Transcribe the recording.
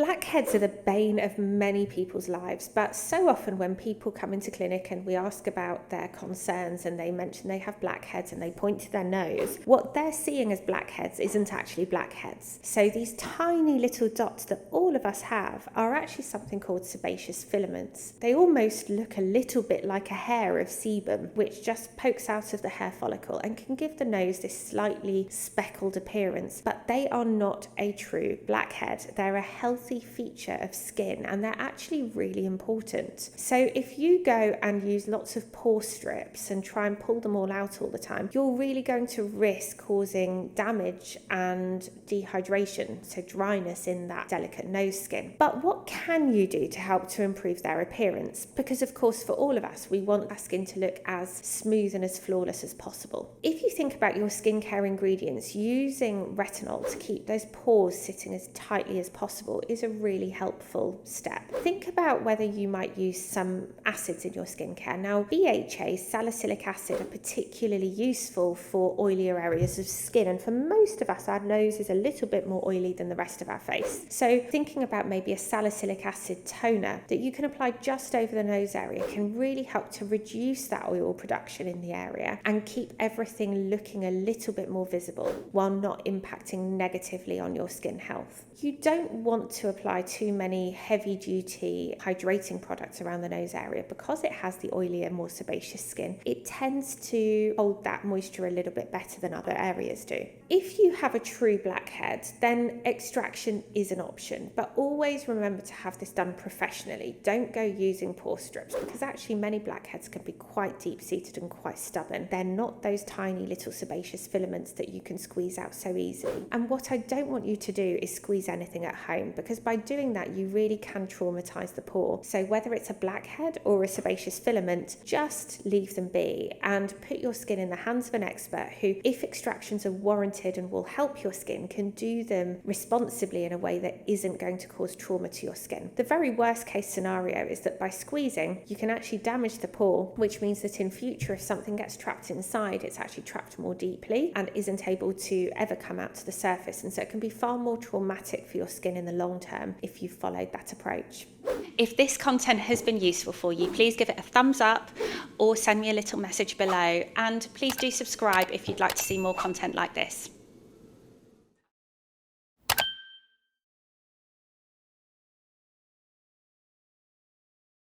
Blackheads are the bane of many people's lives, but so often when people come into clinic and we ask about their concerns and they mention they have blackheads and they point to their nose, what they're seeing as blackheads isn't actually blackheads. So these tiny little dots that all of us have are actually something called sebaceous filaments. They almost look a little bit like a hair of sebum, which just pokes out of the hair follicle and can give the nose this slightly speckled appearance, but they are not a true blackhead. They're a healthy feature of skin and they're actually really important. So if you go and use lots of pore strips and try and pull them all out all the time, you're really going to risk causing damage and dehydration, so dryness in that delicate nose skin. But what can you do to help to improve their appearance? Because of course for all of us, we want our skin to look as smooth and as flawless as possible. If you think about your skincare ingredients, using retinol to keep those pores sitting as tightly as possible is a really helpful step. Think about whether you might use some acids in your skincare. Now, BHA, salicylic acid, are particularly useful for oilier areas of skin, and for most of us, our nose is a little bit more oily than the rest of our face. So thinking about maybe a salicylic acid toner that you can apply just over the nose area can really help to reduce that oil production in the area and keep everything looking a little bit more visible while not impacting negatively on your skin health. You don't want to apply too many heavy-duty hydrating products around the nose area because it has the oilier, more sebaceous skin. It tends to hold that moisture a little bit better than other areas do. If you have a true blackhead, then extraction is an option, but always remember to have this done professionally. Don't go using pore strips because actually many blackheads can be quite deep-seated and quite stubborn. They're not those tiny little sebaceous filaments that you can squeeze out so easily. And what I don't want you to do is squeeze anything at home, because by doing that you really can traumatize the pore. So whether it's a blackhead or a sebaceous filament, just leave them be and put your skin in the hands of an expert who, if extractions are warranted and will help your skin, can do them responsibly in a way that isn't going to cause trauma to your skin. The very worst case scenario is that by squeezing you can actually damage the pore, which means that in future if something gets trapped inside, it's actually trapped more deeply and isn't able to ever come out to the surface, and so it can be far more traumatic for your skin in the long term if you followed that approach. If this content has been useful for you, please give it a thumbs up or send me a little message below, and please do subscribe if you'd like to see more content like this.